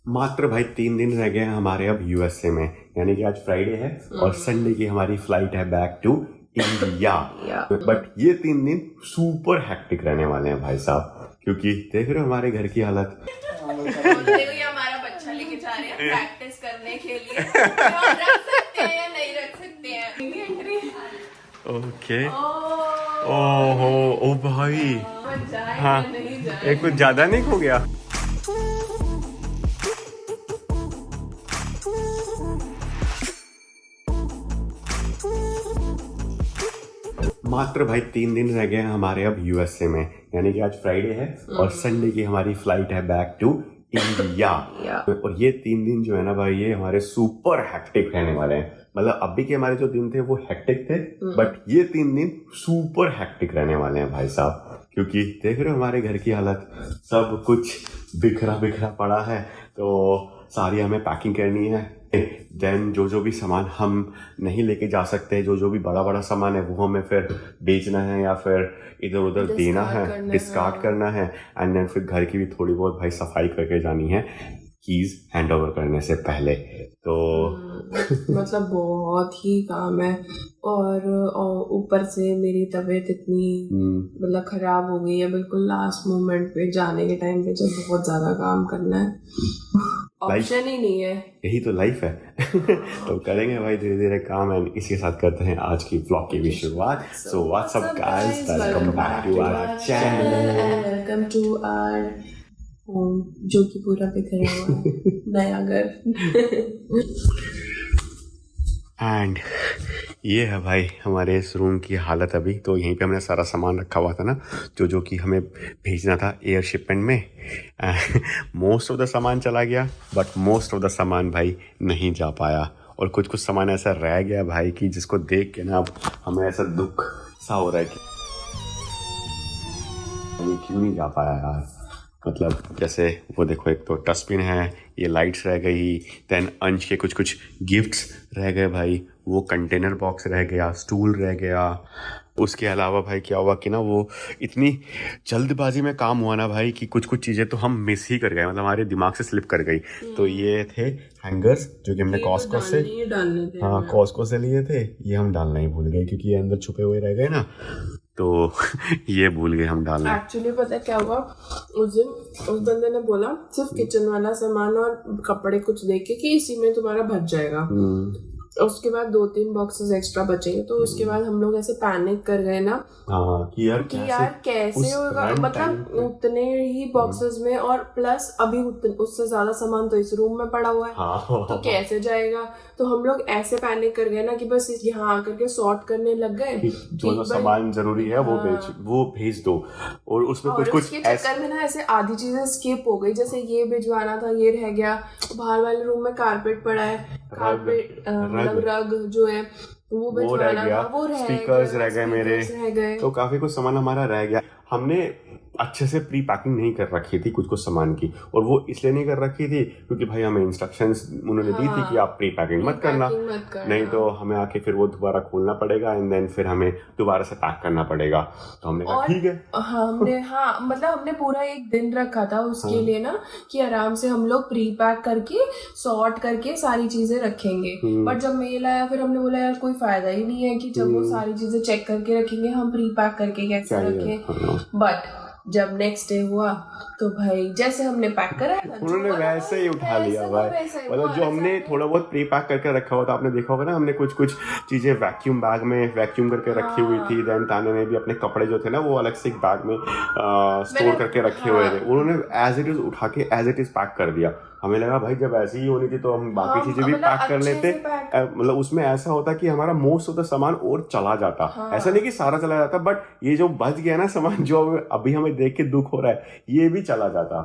मात्र भाई 3 दिन रह गए हैं हमारे अब यूएसए में, यानी कि आज फ्राइडे है और संडे की हमारी फ्लाइट है बैक टू इंडिया। बट ये 3 दिन सुपर हेक्टिक रहने वाले हैं भाई साहब, क्योंकि देख रहे हो हमारे घर की हालत। ये हमारा बच्चा लेके जा रहे हैं प्रैक्टिस करने के लिए। रख सकते हैं या नहीं रख सकते हैं। ओके। ओहो ओ भाई, हाँ एक कुछ ज्यादा नहीं हो गया। मात्र भाई 3 दिन रह गए हैं हमारे अब यूएसए में, यानी कि आज फ्राइडे है और संडे की हमारी फ्लाइट है बैक टू इंडिया। और ये 3 दिन जो है ना भाई, ये हमारे सुपर हेक्टिक रहने वाले हैं। मतलब अभी के हमारे जो दिन थे वो हेक्टिक थे, बट ये 3 दिन सुपर हेक्टिक रहने वाले हैं भाई साहब, क्योंकि देख रहे हो हमारे घर की हालत, सब कुछ बिखरा बिखरा पड़ा है। तो सारी हमें पैकिंग करनी है। देन जो भी सामान हम नहीं लेके जा सकते, जो भी बड़ा बड़ा सामान है वो हमें फिर बेचना है या फिर इधर उधर देना है, डिस्कार्ड करना है। एंड देन फिर घर की भी थोड़ी बहुत भाई सफाई करके जानी है कीज हैंड ओवर करने से पहले। तो मतलब बहुत ही काम है। और ऊपर से मेरी तबीयत इतनी मतलब खराब हो गई है बिल्कुल लास्ट मोमेंट पे, जाने के टाइम पे जब बहुत ज्यादा काम करना है, ऑप्शन ही नहीं है। यही तो लाइफ है। तो करेंगे भाई धीरे धीरे काम। एंड इसके साथ करते हैं आज की व्लॉग की भी शुरुआत। So what's up guys, welcome back to our channel, welcome to our home, जो कि पूरा बिखरा हुआ है, नया घर। एंड ये है भाई हमारे इस रूम की हालत अभी। तो यहीं पे हमने सारा सामान रखा हुआ था ना, जो कि हमें भेजना था एयर शिपमेंट में। मोस्ट ऑफ द सामान चला गया, बट मोस्ट ऑफ द सामान भाई नहीं जा पाया। और कुछ कुछ सामान ऐसा रह गया भाई कि जिसको देख के ना अब हमें ऐसा दुख सा हो रहा है कि ये क्यों नहीं जा पाया यार। मतलब जैसे वो देखो, एक तो डस्टबिन है, ये लाइट्स रह गई, देन अंश के कुछ कुछ गिफ्ट्स रह गए भाई, वो कंटेनर बॉक्स रह गया, स्टूल रह गया। उसके अलावा भाई क्या हुआ कि ना वो इतनी जल्दबाजी में काम हुआ ना भाई कि कुछ कुछ चीज़ें तो हम मिस ही कर गए, मतलब हमारे दिमाग से स्लिप कर गई। तो ये थे हैंगर्स जो कि हमने कॉस्को से, हाँ कॉस्को से लिए थे। ये हम डालना ही भूल गए क्योंकि ये अंदर छुपे हुए रह गए ना, तो ये भूल गए हम डालना। एक्चुअली पता है क्या हुआ, उस दिन उस बंदे ने बोला सिर्फ किचन वाला सामान और कपड़े कुछ देके कि इसी में तुम्हारा बच जाएगा। उसके बाद 2-3 बॉक्सेस एक्स्ट्रा बचेंगे। तो उसके बाद हम लोग ऐसे पैनिक कर गए ना कि यार कैसे होगा, मतलब उतने ही बॉक्सेस में, और प्लस अभी उससे ज्यादा सामान तो इस रूम में पड़ा हुआ है। तो कैसे जाएगा। तो हम लोग ऐसे पैनिक कर गए ना कि बस यहाँ आकर के सॉर्ट करने लग गए, जो सामान जरूरी है वो भेज दो। और उसमें कुछ कुछ चक्कर में ना ऐसे आधी चीजें स्किप हो गई, जैसे ये भिजवाना था ये रह गया। बाहर वाले रूम में कारपेट पड़ा है, कारपेट रग जो है वो रह गया, स्पीकर्स रह गए मेरे, तो काफी कुछ सामान हमारा रह गया। हमने अच्छे से प्री पैकिंग नहीं कर रखी थी कुछ कुछ सामान की, और वो इसलिए नहीं कर रखी थी क्योंकि भाई हमें इंस्ट्रक्शंस उन्होंने दी थी कि आप प्री पैकिंग मत करना, नहीं तो हमें आके फिर वो दोबारा खोलना पड़ेगा एंड देन फिर हमें दोबारा से पैक करना पड़ेगा। तो हमने कहा ठीक है। हमने पूरा एक दिन रखा था उसके लिए ना, कि आराम से हम लोग प्री पैक करके सॉर्ट करके सारी चीजें रखेंगे। बट जब मेल आया फिर हमने बोला यार कोई फायदा ही नहीं है कि जब वो सारी चीजें चेक करके रखेंगे हम प्री पैक करके कैसे रखें। बट जब नेक्स्ट डे हुआ तो भाई जैसे हमने पैक करा उन्होंने वैसे ही उठा लिया भाई। मतलब जो हमने थोड़ा बहुत प्री पैक करके रखा हुआ था, आपने देखा होगा ना, हमने कुछ कुछ चीजें वैक्यूम बैग में वैक्यूम करके रखी हुई थी। देन ताने ने भी अपने कपड़े जो थे ना वो अलग से एक बैग में स्टोर करके रखे हुए थे, उन्होंने एज इट इज उठा के एज इट इज पैक कर दिया। हमें लगा भाई जब ऐसी ही होनी थी तो हम बाकी चीजें भी पैक कर लेते। मतलब उसमें ऐसा होता कि हमारा मोस्ट ऑफ द सामान और चला जाता। ऐसा नहीं कि सारा चला जाता, बट ये जो बच गया ना सामान, जो अभी हमें देख के दुख हो रहा है, ये भी चला जाता।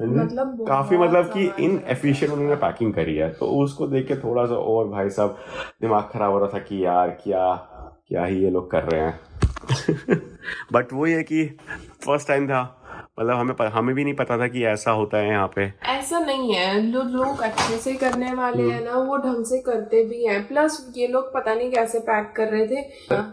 मतलब काफी मतलब कि इनएफिशिएंट उन्होंने पैकिंग करी है। तो उसको देख के थोड़ा सा और भाई साहब दिमाग खराब हो रहा था कि यार क्या ही ये लोग कर रहे हैं। बट वो ये कि फर्स्ट टाइम था, मतलब हमें भी नहीं पता था कि ऐसा होता है यहाँ पे। ऐसा नहीं है, लोग अच्छे से करने वाले हैं ना, वो ढंग से करते भी हैं। प्लस ये लोग पता नहीं कैसे पैक कर रहे थे।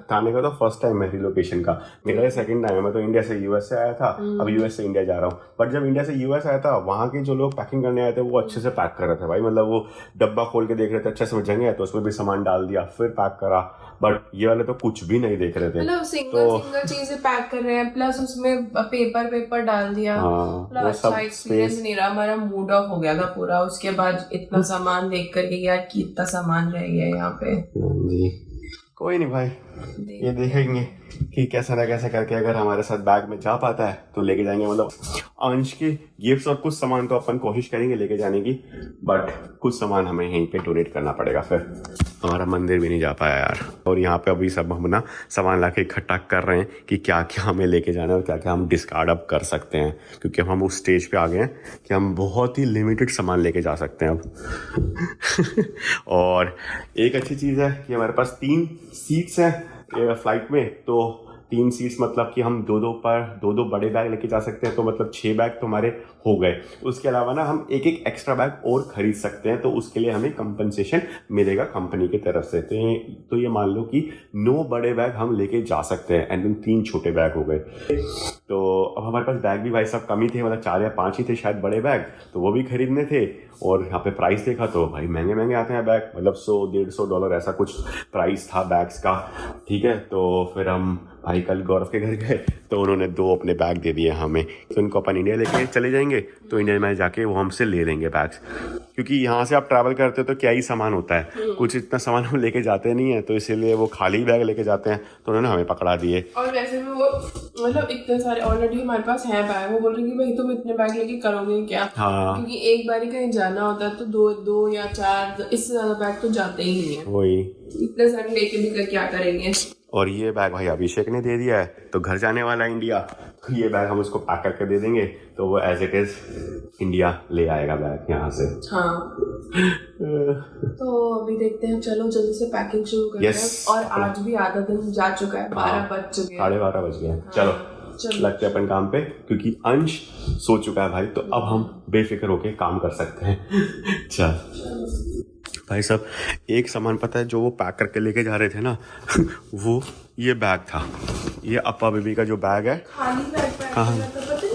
थाने का तो फर्स्ट टाइम है रिलोकेशन का, मेरा सेकंड टाइम है। मैं तो इंडिया से यूएस से आया था, अब यूएस से इंडिया जा रहा हूँ। बट जब इंडिया से यूएस आया था, वहाँ के जो लोग पैकिंग करने आए थे वो अच्छे से पैक कर रहे थे भाई। मतलब वो डब्बा खोल के देख रहे थे, अच्छे से जगह है तो उसमें भी सामान डाल दिया, फिर पैक करा। बट ये वाले तो कुछ भी नहीं देख रहे थे, मतलब सिंगल चीजें पैक कर रहे हैं, प्लस उसमें पेपर डाल दिया। वो अच्छा सब एक्सपीरियंस नहीं रहा, हमारा मूड ऑफ हो गया था पूरा। उसके बाद इतना सामान देख करके यार कि इतना सामान रह गया यहाँ पे। जी कोई नहीं भाई, ये देखेंगे कि कैसे ना कैसे करके अगर हमारे साथ बैग में जा पाता है तो लेके जाएंगे। मतलब अंश के गिफ्ट्स और कुछ सामान तो अपन कोशिश करेंगे लेके जाने की, बट कुछ सामान हमें यहीं पे डोनेट करना पड़ेगा। फिर हमारा मंदिर भी नहीं जा पाया यार। और यहाँ पे अभी सब हम ना सामान ला के इकट्ठा कर रहे हैं कि क्या क्या हमें लेके जाना है और क्या क्या हम डिस्कार्ड अप कर सकते हैं, क्योंकि हम उस स्टेज पे आ गए हैं कि हम बहुत ही लिमिटेड सामान लेके जा सकते हैं अब। और एक अच्छी चीज़ है कि हमारे पास 3 सीट्स हैं फ्लाइट में, तो 3 सीट्स मतलब कि हम दो बड़े बैग लेके जा सकते हैं। तो मतलब 6 बैग तो हमारे हो गए। उसके अलावा ना हम एक एक्स्ट्रा बैग और खरीद सकते हैं, तो उसके लिए हमें कंपनसेशन मिलेगा कंपनी की तरफ से। तो ये मान लो कि 9 बड़े बैग हम लेके जा सकते हैं एंड 3 छोटे बैग हो गए। तो अब हमारे पास बैग भी भाई सब कम ही थे, मतलब 4 या 5 ही थे शायद बड़े बैग, तो वो भी खरीदने थे। और यहाँ पे प्राइस देखा तो भाई महंगे आते हैं बैग, मतलब $100-150 ऐसा कुछ प्राइस था बैग्स का। ठीक है, तो फिर हम भाई कल गौरव के घर गए तो उन्होंने 2 अपने बैग दे दिए हमें, तो इनको अपन इंडिया लेके चले जाएंगे। तो इंडिया में जाके वो हमसे ले लेंगे बैग्स, क्योंकि यहाँ से आप ट्रैवल करते हो तो क्या ही सामान होता है, कुछ इतना सामान हम लेके जाते नहीं है, तो इसीलिए वो खाली बैग लेके जाते हैं। तो उन्होंने हमें पकड़ा दिए। और वैसे भी वो मतलब इतने सारे ऑलरेडी हमारे पास है बैग, वो बोल रहे कि भाई तुम इतने बैग लेके करोगे क्या? हाँ, क्योंकि एक बारी कहीं जाना होता है तो 2 या 4 इससे ज्यादा बैग तो जाते ही नहीं है। वही इतने सारे लेके भी क्या करेंगे। और ये बैग भाई अभिषेक ने दे दिया है, तो घर जाने वाला इंडिया, तो ये बैग हम उसको पैक करके दे देंगे, तो वो एज इट इज इंडिया ले आएगा बैग यहाँ से। हाँ। तो अभी देखते हैं, चलो जल्दी से पैकिंग शुरू करते हैं। और आज भी आधा दिन जा चुका है, 12 बज चुके हैं, 12:30 बज गए हैं। चलो लगते हैं अपन काम पे, क्योंकि अंश सो चुका है भाई, तो अब हम बेफिक्र होके काम कर सकते हैं। चल भाई साहब, एक सामान पता है जो वो पैक करके लेके जा रहे थे ना, वो ये बैग था, ये अप्पा बेबी का जो बैग है। खाली बैग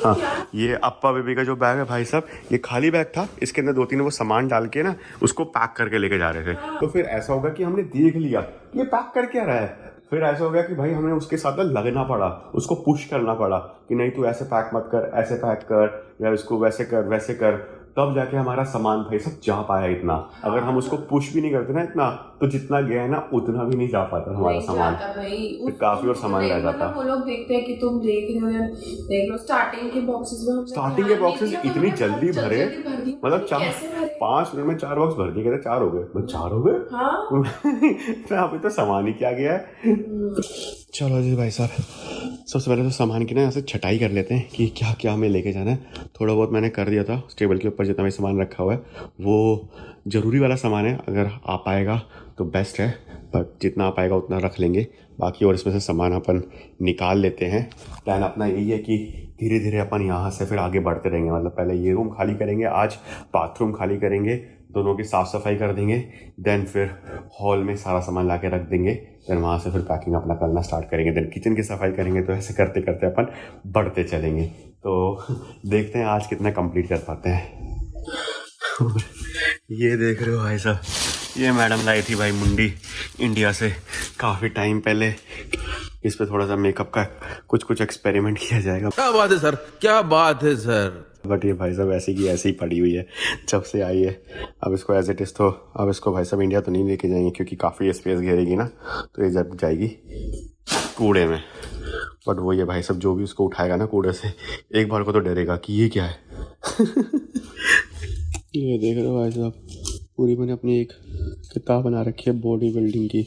हाँ, ये अप्पा बेबी का जो बैग है भाई साहब, ये खाली बैग था। इसके अंदर 2-3 वो सामान डाल के ना उसको पैक करके लेके जा रहे थे। तो फिर ऐसा होगा कि हमने देख लिया ये पैक कर क्या रहा है, फिर ऐसा हो गया कि भाई हमें उसके साथ लगना पड़ा, उसको पुश करना पड़ा कि नहीं तू ऐसे पैक मत कर, ऐसे पैक कर, या इसको वैसे कर, तब जाके हमारा सामान भाई सब जा पाया इतना। अगर हम उसको पुश भी नहीं करते ना इतना, तो जितना गया है ना उतना भी नहीं जा पाता हमारा सामान, तो काफी और सामान रह जाता। वो लोग देखते हैं कि तुम देख रहे हो या देख लो। स्टार्टिंग के बॉक्सेस इतनी जल्दी भरे, मतलब 5 मिनट में 4 बॉक्स भर दिए गए। 4 हो गए, 4 हो गए। हाँ। अभी तो सामान ही क्या गया है। चलो जी भाई साहब, सबसे पहले तो सामान की ना यहाँ से छटाई कर लेते हैं कि क्या क्या हमें लेके जाना है। थोड़ा बहुत मैंने कर दिया था, टेबल के ऊपर जितना भी सामान रखा हुआ है वो ज़रूरी वाला सामान है, अगर आ पाएगा तो बेस्ट है, पर जितना आ पाएगा उतना रख लेंगे। बाकी और इसमें से सामान अपन निकाल लेते हैं। प्लान अपना यही है कि धीरे धीरे अपन यहाँ से फिर आगे बढ़ते रहेंगे। मतलब पहले ये रूम खाली करेंगे, आज बाथरूम खाली करेंगे, दोनों की साफ़ सफाई कर देंगे, देन फिर हॉल में सारा सामान ला के रख देंगे, देन वहाँ से फिर पैकिंग अपना करना स्टार्ट करेंगे, देन किचन की सफाई करेंगे। तो ऐसे करते करते अपन बढ़ते चलेंगे। तो देखते हैं आज कितना कंप्लीट कर पाते हैं। ये देख रहे हो भाई साहब, ये मैडम लाई थी भाई मुंडी इंडिया से काफ़ी टाइम पहले। इस पे थोड़ा सा मेकअप का कुछ एक्सपेरिमेंट किया जाएगा। क्या बात है सर, क्या बात है सर। बट ये भाई साहब ऐसी की ऐसी ही पड़ी हुई है जब से आई है। अब इसको एज इट इज़ तो अब इसको भाई साहब इंडिया तो नहीं लेके जाएंगे, क्योंकि काफ़ी स्पेस घेरेगी ना, तो ये जब जाएगी कूड़े में। बट वो ये भाई साहब जो भी उसको उठाएगा ना कूड़े से, एक बार को तो डरेगा कि ये क्या है। ये देख रहे हो भाई साहब, पूरी मैंने अपनी एक किताब बना रखी है बॉडी बिल्डिंग की,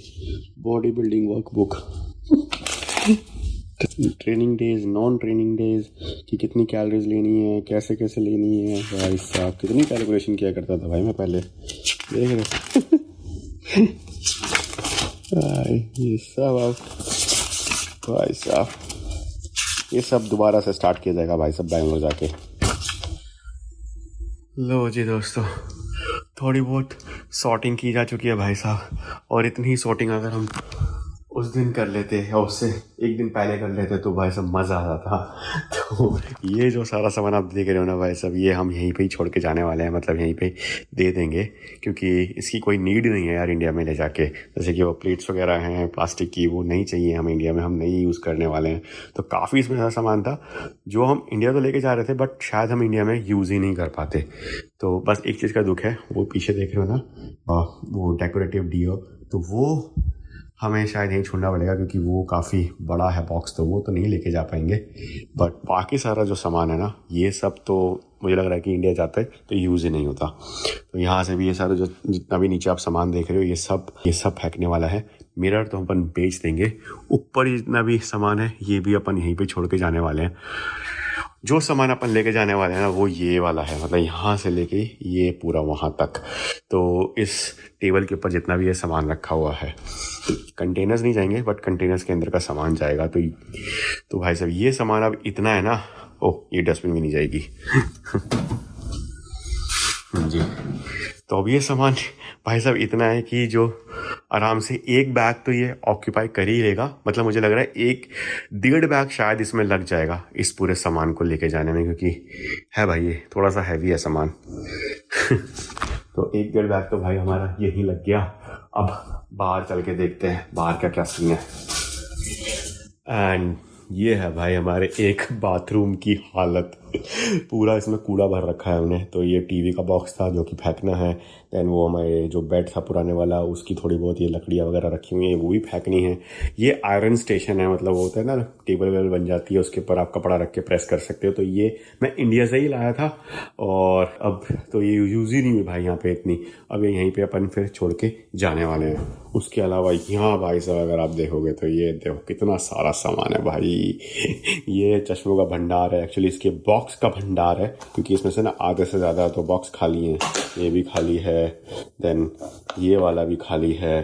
body building workbook. Training days, non training days की कितनी कैलोरीज लेनी है, कैसे कैसे लेनी है। भाई साहब कितनी कैलकुलेशन किया करता था भाई मैं पहले, देख रहे। ये सब अब भाई साहब ये सब दोबारा से स्टार्ट किया जाएगा भाई सब बैंगलोर जाके। लो जी दोस्तों, थोड़ी बहुत सॉर्टिंग की जा चुकी है भाई साहब, और इतनी ही सॉर्टिंग अगर हम उस दिन कर लेते या उससे एक दिन पहले कर लेते तो भाई साहब मज़ा आ जाता। तो ये जो सारा सामान आप देख रहे हो ना भाई साहब, ये हम यहीं पे ही छोड़ के जाने वाले हैं, मतलब यहीं पे दे देंगे, क्योंकि इसकी कोई नीड नहीं है यार इंडिया में ले जाके। जैसे कि वो प्लेट्स वगैरह हैं प्लास्टिक की, वो नहीं चाहिए हमें इंडिया में, हम नहीं यूज़ करने वाले हैं। तो काफ़ी इसमें ऐसा सामान था जो हम इंडिया तो लेके जा रहे थे, बट शायद हम इंडिया में यूज़ ही नहीं कर पाते। तो बस एक चीज़ का दुख है, वो पीछे देख रहे हो ना वो डेकोरेटिव डियो, तो वो हमें शायद यहीं छोड़ना पड़ेगा, क्योंकि वो काफ़ी बड़ा है बॉक्स, तो वो तो नहीं लेके जा पाएंगे। बट बाकी सारा जो सामान है ना, ये सब तो मुझे लग रहा है कि इंडिया जाते तो यूज़ ही नहीं होता। तो यहाँ से भी ये सारा जो जितना भी नीचे आप सामान देख रहे हो, ये सब फेंकने वाला है। मिरर तो अपन बेच देंगे, ऊपर जितना भी सामान है ये भी अपन यहीं पे छोड़ के जाने वाले हैं। जो सामान अपन लेके जाने वाले हैं ना, वो ये वाला है, मतलब यहाँ से लेके ये पूरा वहाँ तक। तो इस टेबल के ऊपर जितना भी ये सामान रखा हुआ है, कंटेनर्स नहीं जाएंगे बट कंटेनर्स के अंदर का सामान जाएगा। तो भाई साहब ये सामान अब इतना है ना, ओह ये डस्टबिन भी नहीं जाएगी जी। तो अब ये सामान भाई साहब इतना है कि जो आराम से एक बैग तो ये ऑक्यूपाई कर ही लेगा, मतलब मुझे लग रहा है 1-1.5 बैग शायद इसमें लग जाएगा इस पूरे सामान को लेके जाने में, क्योंकि है भाई ये थोड़ा सा हैवी है सामान तो 1-1.5 बैग तो भाई हमारा यही लग गया। अब बाहर चल के देखते हैं बाहर क्या क्या सीन है। एंड ये है भाई हमारे एक बाथरूम की हालत, पूरा इसमें कूड़ा भर रखा है हमने। तो ये टीवी का बॉक्स था जो कि फेंकना है, दैन वो हमारे जो बेड था पुराने वाला, उसकी थोड़ी बहुत ये लकड़ियाँ वगैरह रखी हुई हैं, वो भी फेंकनी है। ये आयरन स्टेशन है, मतलब वो होता है ना टेबल वेबल बन जाती है, उसके ऊपर आप कपड़ा रख के प्रेस कर सकते हो। तो ये मैं इंडिया से ही लाया था, और अब तो ये यूज़ ही नहीं हुई भाई यहाँ पे इतनी। अब यहीं पे अपन फिर छोड़ के जाने वाले हैं। उसके अलावा यहाँ भाई साहब अगर आप देखोगे तो ये देखो कितना सारा सामान है भाई। ये चश्मों का भंडार है, एक्चुअली इसके बॉक्स का भंडार है, क्योंकि इसमें से ना आधे से ज़्यादा तो बॉक्स खाली हैं। ये भी खाली है, देन ये वाला भी खाली है।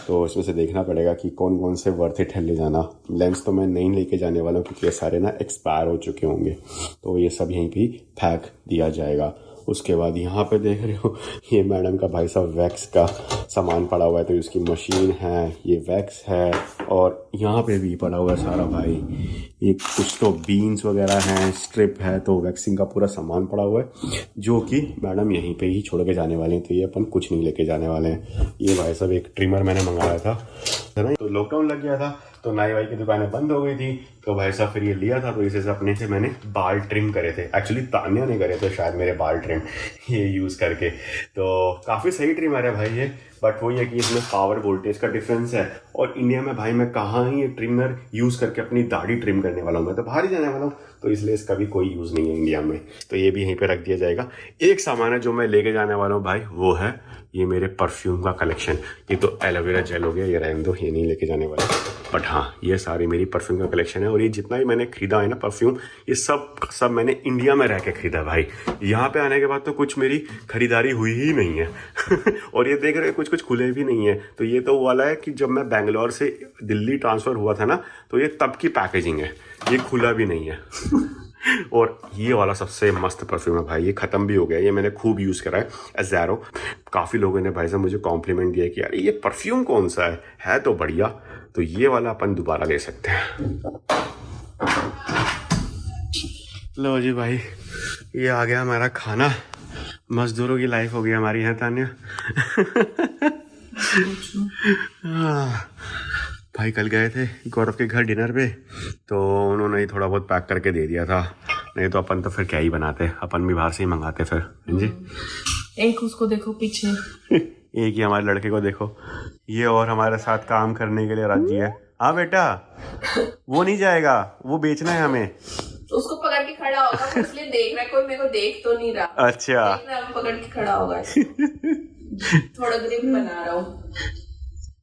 तो इसमें से देखना पड़ेगा कि कौन कौन से वर्थ इट है ले जाना। लेंस तो मैं नहीं लेके जाने वाला हूँ, क्योंकि ये सारे ना एक्सपायर हो चुके होंगे, तो ये सब यहीं पे फेंक दिया जाएगा। उसके बाद यहाँ पे देख रहे हो ये मैडम का भाई साहब वैक्स का सामान पड़ा हुआ है, तो इसकी मशीन है, ये वैक्स है, और यहाँ पे भी पड़ा हुआ है सारा भाई। ये कुछ तो बीन्स वगैरह हैं, स्ट्रिप है, तो वैक्सिंग का पूरा सामान पड़ा हुआ है, जो कि मैडम यहीं पे ही छोड़ के जाने वाले हैं। तो ये अपन कुछ नहीं लेके जाने वाले हैं। ये भाई साहब एक ट्रिमर मैंने मंगाया था ना, तो लॉकडाउन लग गया था, तो नाई वाई की दुकानें बंद हो गई थी, तो भाई साहब फिर ये लिया था। तो इसे अपने से मैंने बाल ट्रिम करे थे, एक्चुअली तान्या ने करे थे शायद मेरे बाल ट्रिम ये यूज़ करके। तो काफ़ी सही ट्रिमर है भाई ये, बट वही है कि इसमें पावर वोल्टेज का डिफरेंस है। और इंडिया में भाई मैं कहाँ ही ये ट्रिमर यूज़ करके अपनी दाढ़ी ट्रिम करने वाला हूँ, मैं तो बाहर ही जाने वाला हूँ, तो इसलिए इसका भी कोई यूज़ नहीं है इंडिया में। तो ये भी यहीं पे रख दिया जाएगा। एक सामान है जो मैं लेके जाने वाला हूँ भाई, वो है ये मेरे परफ्यूम का कलेक्शन। ये तो एलोवेरा जेल हो गया, ये रहने दो, ये नहीं लेके जाने वाला, बट हाँ ये सारी मेरी परफ्यूम का कलेक्शन है। और ये जितना भी मैंने खरीदा है ना परफ्यूम, ये सब मैंने इंडिया में रह के खरीदा भाई। यहाँ पे आने के बाद तो कुछ मेरी खरीदारी हुई ही नहीं है और ये देख रहे हो कुछ खुले भी नहीं है। तो ये तो वाला है कि जब मैं बैंगलोर से दिल्ली ट्रांसफ़र हुआ था ना, तो ये तब की पैकेजिंग है, ये खुला भी नहीं है और ये वाला सबसे मस्त परफ्यूम है भाई, ये ख़त्म भी हो गया, ये मैंने खूब यूज़ करा है, अज़ैरो। काफ़ी लोगों ने भाई साहब मुझे कॉम्प्लीमेंट दिया कि यार ये परफ्यूम कौन सा है तो बढ़िया। तो ये वाला अपन दोबारा ले सकते हैं। लो जी भाई, ये आ गया हमारा खाना। मजदूरों की लाइफ हो गई हमारी, है तान्या भाई कल गए थे गौरव के घर डिनर पे, तो उन्होंने ही थोड़ा बहुत पैक करके दे दिया था, नहीं तो अपन तो फिर क्या ही बनाते, अपन भी बाहर से ही मंगाते फिर जी। एक उसको देखो पीछे एक ही हमारे लड़के को देखो, ये और हमारे साथ काम करने के लिए राजी है। हाँ बेटा, वो नहीं जाएगा, वो बेचना है हमें। उसको पकड़ के खड़ा होगा, इसलिए देख रहा है, कोई मेरे को देख तो नहीं रहा। अच्छा, पकड़ के खड़ा होगा थोड़ा ग्रिप बना रहा हूँ।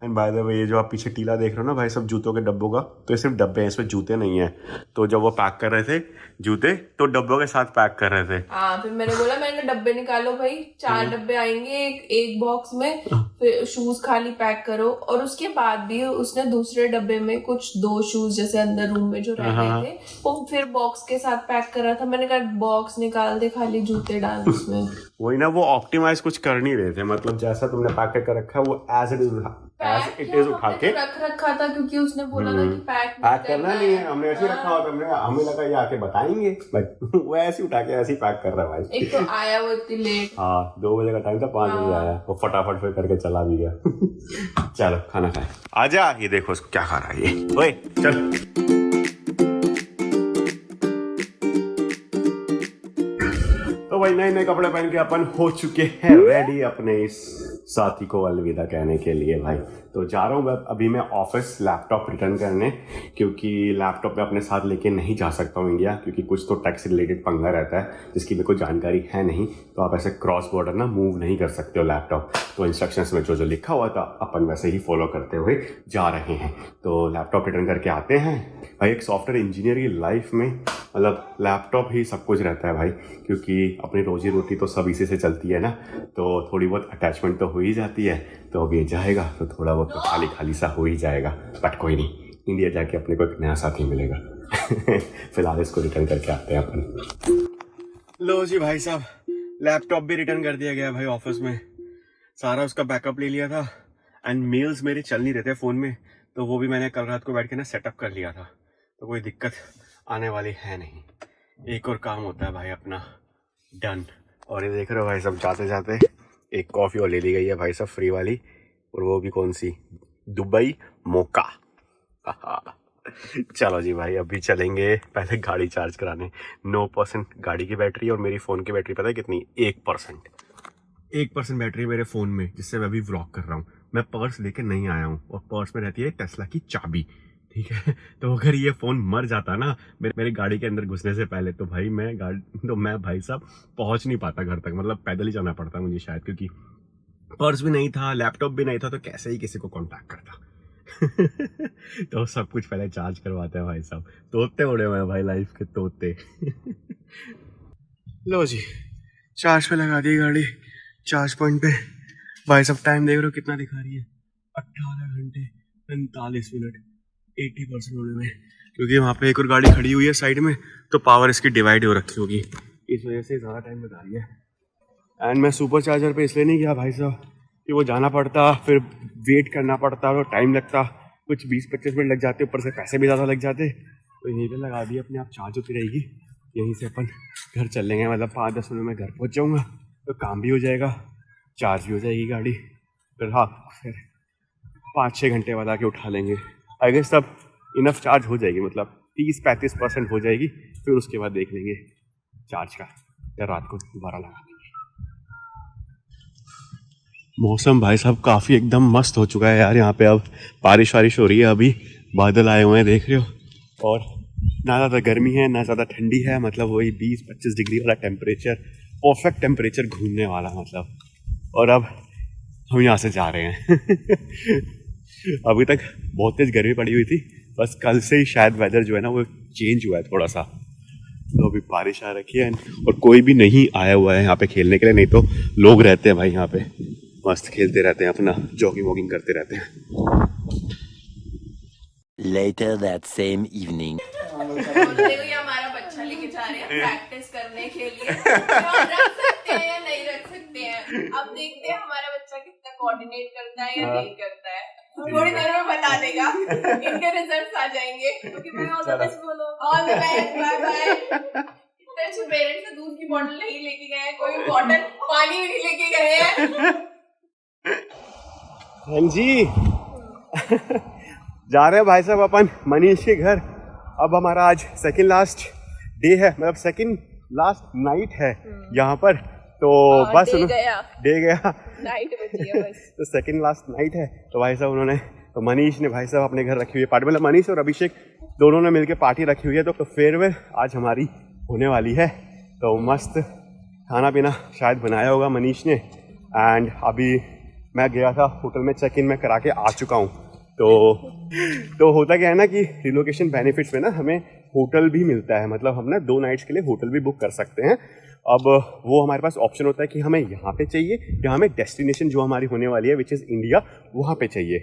एंड बाय द वे ये जो आप पीछे टीला देख रहे हो ना भाई, सब जूतों के डब्बों का, तो ये सिर्फ डब्बे हैं, इसमें जूते नहीं है। तो जब वो पैक कर रहे थे जूते, तो डब्बों के साथ पैक कर रहे थे। हाँ, फिर मैंने बोला, मैंने डब्बे निकालो भाई, 4 डब्बे आएंगे एक बॉक्स में, फिर शूज खाली पैक करो। और उसके बाद भी उसने दूसरे डब्बे में कुछ 2 शूज जैसे अंदर रूम में जो रह गए थे वो फिर बॉक्स के साथ पैक कर रहा था। मैंने कहा बॉक्स निकाल दे, खाली जूते डाल उसमें। वही ना, वो ऑप्टिमाइज कुछ कर नहीं रहे थे, मतलब जैसा तुमने पैक कर रखा है वो एज इट इज उठा के रख रखा था, क्योंकि उसने बोला था कि पैक करना नहीं है। हमने ऐसे रखा हुआ, हमें लगा ये आके बताएंगे, बट वो ऐसे उठा के ऐसे ही पैक कर रहा है भाई। एक तो आया वो इतनी लेट, हाँ 2 बजे का टाइम था, 5 बजे आया, वो फटाफट फिर करके चला भी गया। चलो खाना खाए, आजा। ये देखो उसको क्या खा रहा है ये, ओए चल। तो भाई नए कपड़े पहन के अपन हो चुके हैं रेडी अपने इस साथी को अलविदा कहने के लिए भाई। तो जा रहा हूँ अभी मैं ऑफिस लैपटॉप रिटर्न करने, क्योंकि लैपटॉप मैं अपने साथ लेके नहीं जा सकता हूँ इंडिया, क्योंकि कुछ तो टैक्स रिलेटेड पंगा रहता है जिसकी मेरे को जानकारी है नहीं। तो आप ऐसे क्रॉस बॉर्डर ना मूव नहीं कर सकते हो लैपटॉप। तो इंस्ट्रक्शंस में जो लिखा हुआ था अपन वैसे ही फॉलो करते हुए जा रहे हैं। तो लैपटॉप रिटर्न करके आते हैं भाई। एक सॉफ्टवेयर इंजीनियर की लाइफ में मतलब लैपटॉप ही सब कुछ रहता है भाई, क्योंकि अपनी रोजी रोटी तो सब इसी से चलती है ना, तो थोड़ी बहुत अटैचमेंट तो हो ही जाती है। तो अब ये जाएगा तो थोड़ा बहुत तो खाली खाली सा हो ही जाएगा, बट कोई नहीं, इंडिया जाके अपने को एक नया साथी मिलेगा। फिलहाल इसको रिटर्न करके आते हैं अपन। लो जी भाई साहब, लैपटॉप भी रिटर्न कर दिया गया भाई ऑफिस में, सारा उसका बैकअप ले लिया था। एंड मेल्स मेरे चल नहीं रहे थे फ़ोन में, तो वो भी मैंने कल रात को बैठ के ना सेटअप कर लिया था, तो कोई दिक्कत आने वाली है नहीं। एक और काम होता है भाई अपना डन। और ये देख रहे हो भाई सब, जाते जाते एक कॉफ़ी और ले ली गई है भाई साहब फ्री वाली, और वो भी कौन सी, दुबई मोका। चलो जी भाई, अभी चलेंगे पहले गाड़ी चार्ज कराने। 9% गाड़ी की बैटरी और मेरी फ़ोन की बैटरी पता है कितनी, 1% बैटरी मेरे फ़ोन में, जिससे मैं अभी व्लॉग कर रहा हूँ। मैं पर्स लेके नहीं आया हूँ, और पर्स में रहती है टेस्ला की चाबी, ठीक है। तो अगर ये फ़ोन मर जाता ना मेरी गाड़ी के अंदर घुसने से पहले, तो भाई मैं भाई साहब पहुँच नहीं पाता घर तक, मतलब पैदल ही जाना पड़ता मुझे शायद, क्योंकि पर्स भी नहीं था, लैपटॉप भी नहीं था, तो कैसे ही किसी को कांटेक्ट करता। तो सब कुछ पहले चार्ज करवाते हैं भाई साहब, तोते उड़े हुए हैं भाई लाइफ के तोते। लो जी, चार्ज पे लगा दी गाड़ी, चार्ज पॉइंट पे। भाई साहब टाइम देख रहे हो कितना दिखा रही है, 18 घंटे 45 मिनट, 80% होने में, क्योंकि वहाँ पे एक और गाड़ी खड़ी हुई है साइड में, तो पावर इसकी डिवाइड हो रखी होगी, इस वजह से ज़्यादा टाइम बता रही है। एंड मैं सुपर चार्जर पे इसलिए नहीं गया भाई साहब कि वो जाना पड़ता, फिर वेट करना पड़ता और टाइम लगता, कुछ 20-25 मिनट लग जाते, ऊपर से पैसे भी ज़्यादा लग जाते। तो यहीं पे लगा दिया, अपने आप चार्ज होती रहेगी, यहीं से अपन घर चल लेंगे, मतलब 5-10 मिनट में घर पहुंच जाऊंगा, तो काम भी हो जाएगा, चार्ज भी हो जाएगी गाड़ी, फिर हाँ फिर 5-6 घंटे बाद आके उठा लेंगे। आई गेस तब इनफ चार्ज हो जाएगी, मतलब 30-35% हो जाएगी, फिर उसके बाद देख लेंगे चार्ज का, या रात को दोबारा लगा देंगे। मौसम भाई साहब काफ़ी एकदम मस्त हो चुका है यार, यहाँ पे अब बारिश वारिश हो रही है, अभी बादल आए हुए हैं देख रहे हो, और ना ज़्यादा गर्मी है ना ज़्यादा ठंडी है, मतलब वही 20-25 डिग्री वाला टेम्परेचर, परफेक्ट टेम्परेचर घूमने वाला मतलब। और अब हम यहाँ से जा रहे हैं। अभी तक बहुत तेज़ गर्मी पड़ी हुई थी, बस कल से ही शायद वेदर जो है ना वो चेंज हुआ है थोड़ा सा, तो अभी बारिश आ रखी है, और कोई भी नहीं आया हुआ है यहाँ पे खेलने के लिए, नहीं तो लोग रहते हैं भाई यहाँ पे, मस्त खेलते रहते हैं, अपना जॉगिंग वॉगिंग करते रहते हैं। Later that same evening. देखो ये हमारा बच्चा लेके जा रहे हैं प्रैक्टिस करने के लिए, हम रख सकते हैं या नहीं रख सकते हैं, अब देखते हैं हमारा बच्चा कितना कोऑर्डिनेट करता है या नहीं करता है, थोड़ी देर में बता देगा, इनके रिजल्ट्स आ जाएंगे। क्योंकि मैं ऑल द बेस्ट बोलो, all the best, bye bye. इतने अच्छे पेरेंट्स से दूध की बोतल नहीं लेके गए हैं, कोई बोतल पानी भी नहीं लेके गए हैं। हाँ जी, जा रहे हैं भाई साहब अपन मनीष के घर। अब हमारा आज सेकंड लास्ट डे है, मतलब सेकंड लास्ट नाइट है यहाँ पर, तो बस डे गया नाइट बची है बस। तो सेकंड लास्ट नाइट है, तो भाई साहब उन्होंने, तो मनीष ने भाई साहब अपने घर रखी हुई है पार्टी, मतलब मनीष और अभिषेक दोनों ने मिलकर पार्टी रखी हुई है, तो फेयरवेल आज हमारी होने वाली है। तो मस्त खाना पीना शायद बनाया होगा मनीष ने, एंड अभी मैं गया था होटल में, चेक इन मैं करा के आ चुका हूँ। तो होता क्या है ना कि रिलोकेशन बेनिफिट्स में ना हमें होटल भी मिलता है, मतलब हम ना 2 नाइट्स के लिए होटल भी बुक कर सकते हैं। अब वो हमारे पास ऑप्शन होता है कि हमें यहाँ पे चाहिए या हमें डेस्टिनेशन जो हमारी होने वाली है विच इज़ इंडिया, वहाँ पे चाहिए।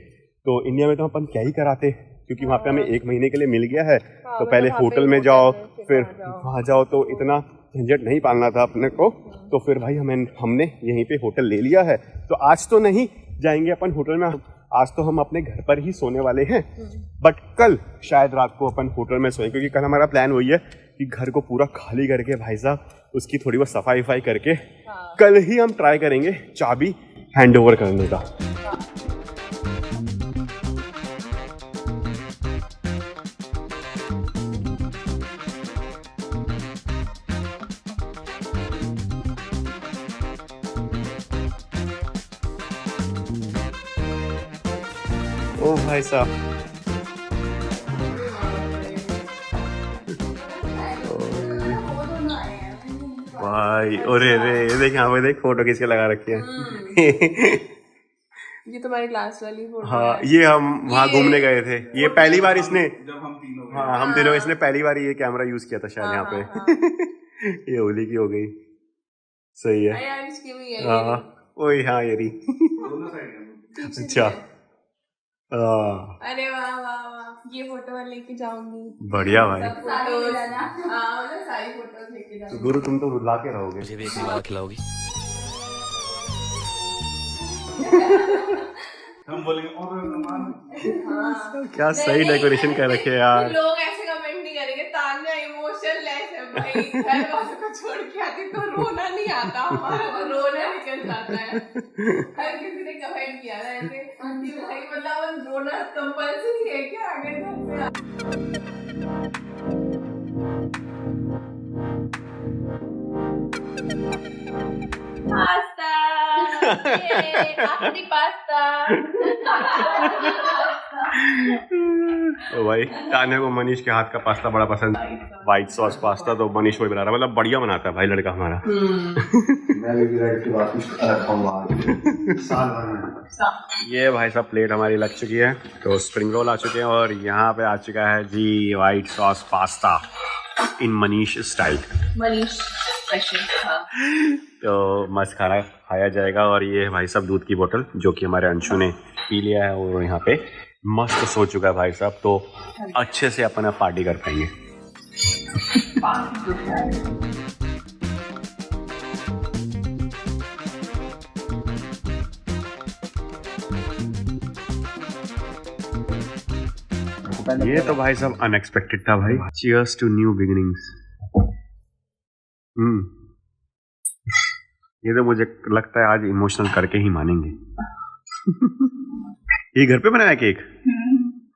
तो इंडिया में तो अपन क्या ही कराते, क्योंकि वहाँ पे हमें 1 महीने के लिए मिल गया है। तो पहले होटल में जाओ, फिर वहाँ जाओ, तो इतना झंझट नहीं पालना था अपने को। तो फिर भाई हमने यहीं पे होटल ले लिया है। तो आज तो नहीं जाएंगे अपन होटल में, आज तो हम अपने घर पर ही सोने वाले हैं। बट कल शायद रात को अपन होटल में सोएं, क्योंकि कल हमारा प्लान वही है कि घर को पूरा खाली करके भाई साहब उसकी थोड़ी बहुत सफाई वफाई करके कल ही हम ट्राई करेंगे चाबी हैंड ओवर करने का। ओ भाई साहब, भाई अरे रे देख यहाँ पे देख फोटो किसके लगा रखी है। ये तुम्हारी क्लास वाली फोटो हाँ, है। ये हम वहाँ घूमने गए थे। ये पहली बार इसने, जब हम तीनों, हाँ हम तीनों, इसने पहली बार ये कैमरा यूज किया था शायद यहाँ पे। ये होली की हो गई, सही है। यार इसकी भी है। हाँ वही, हाँ ये रही। अच्छा, अरे वाह वाह वाह, ये फोटो मैं लेके जाऊंगी। बढ़िया भाई, सारी फोटोज लेके जाऊंगी। गुरु तुम तो रुला के रहोगे। मुझे भी एक निगाह खिलाओगी? हम बोलेंगे और क्या सही डेकोरेशन कर रखे हैं यार। लोग ऐसे कमेंट नहीं करेंगे तान्या इमोशनलेस है भाई, घर वालों को छोड़ के आती तो रोना नहीं आता, हमारा तो रोना निकल जाता है। हर किसी ने कमेंट किया था ऐसे कि भाई मतलब रोना कंपल्सरी है क्या अगर घर पे पास्ता, आखिरी पास्ता। तो भाई तान्या को मनीष के हाथ का पास्ता बड़ा पसंद, व्हाइट सॉस पास्ता। तो मनीष वही बना रहा है, मतलब बढ़िया बनाता है भाई लड़का हमारा। मैं भी विराट की बात साल भर में। ये भाई साहब प्लेट हमारी लग चुकी है, तो स्प्रिंग रोल आ चुके हैं और यहाँ पे आ चुका है जी व्हाइट सॉस पास्ता इन मनीष स्टाइल। मनीष स्पेशल। तो मस्त खाना खाया जाएगा। और ये भाई साहब दूध की बोतल जो कि हमारे अंशु ने पी लिया है और यहाँ पे मस्त सो चुका है भाई साहब। तो अच्छे से अपन अब पार्टी कर पाएंगे। ये तो भाई साहब अनएक्सपेक्टेड था भाई। Cheers to new beginnings. ये तो मुझे लगता है आज इमोशनल करके ही मानेंगे। ये घर पे बनाया केक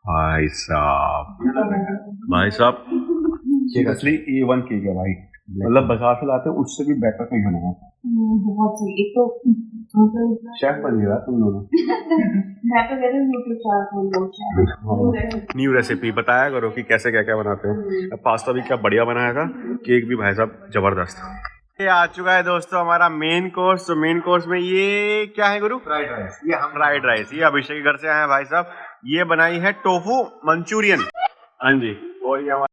भाई साहब केक असली A1 केक है भाई, मतलब बाजार से लाते हैं उससे भी बेटर केक बना। बहुत सही। एक तो शेफ बन गया तुम दोनों। मैं तो कहते हैं न्यू रेसिपी बताया करो कि कैसे क्या क्या बनाते हैं। पास्ता भी क्या बढ़िया बनाया था, केक भी भाई साहब जबरदस्त। ये आ चुका है दोस्तों हमारा मेन कोर्स। तो मेन कोर्स में ये क्या है गुरु? Fried rice. ये हम फ्राइड राइस, ये अभिषेक के घर से आए हैं भाई साहब। ये बनाई है टोफू मंचूरियन। हाँ जी, और ये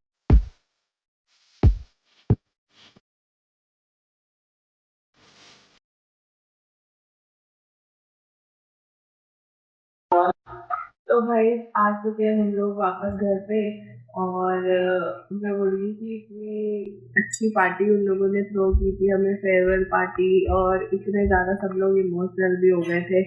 तो भाई आ चुके हैं हम लोग वापस घर पे। और मैं बोल रही थी कि अच्छी पार्टी उन लोगों ने थ्रो की थी हमें, फेयरवेल पार्टी। और इतने ज़्यादा सब लोग इमोशनल भी हो गए थे।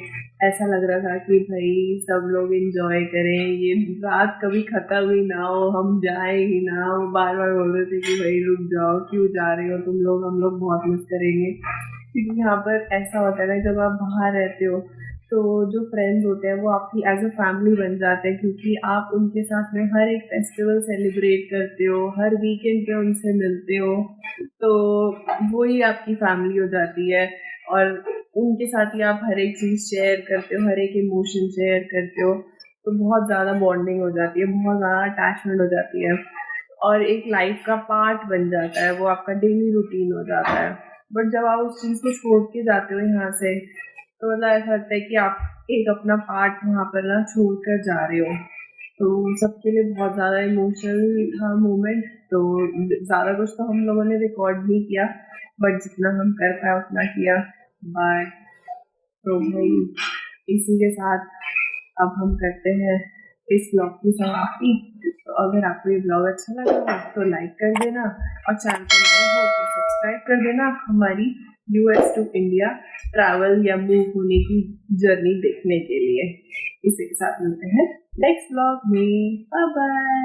ऐसा लग रहा था कि भाई सब लोग एंजॉय करें, ये रात कभी ख़त्म ही ना हो, हम जाए ही ना हो। बार बार बोल रहे थे कि भाई रुक जाओ, क्यों जा रहे हो तुम लोग, हम लोग बहुत मिस करेंगे। क्योंकि यहाँ पर ऐसा होता है ना, जब आप बाहर रहते हो तो जो फ्रेंड्स होते हैं वो आपकी एज अ फैमिली बन जाते हैं, क्योंकि आप उनके साथ में हर एक फेस्टिवल सेलिब्रेट करते हो, हर वीकेंड पे उनसे मिलते हो, तो वही आपकी फैमिली हो जाती है। और उनके साथ ही आप हर एक चीज़ शेयर करते हो, हर एक इमोशन शेयर करते हो, तो बहुत ज़्यादा बॉन्डिंग हो जाती है, बहुत ज़्यादा अटैचमेंट हो जाती है और एक लाइफ का पार्ट बन जाता है, वो आपका डेली रूटीन हो जाता है। बट जब आप उस चीज़ को छोड़ के जाते हो यहाँ से, तो मतलब ऐसा लगता है कि आप एक अपना पार्ट वहाँ पर ना छोड़ कर जा रहे हो। तो सबके लिए बहुत ज़्यादा इमोशनल था मोमेंट। तो ज़्यादा कुछ तो हम लोगों ने रिकॉर्ड नहीं किया, बट जितना हम कर पाए उतना किया। बट तो भाई इसी के साथ अब हम करते हैं इस ब्लॉग की समाप्ति। तो अगर आपको ये ब्लॉग अच्छा लगा हो तो लाइक कर देना, और चैनल पर नए हो तो सब्सक्राइब कर देना हमारी US टू इंडिया ट्रैवल या मूव होने की जर्नी देखने के लिए। इसी के साथ मिलते हैं नेक्स्ट ब्लॉग में। Bye bye.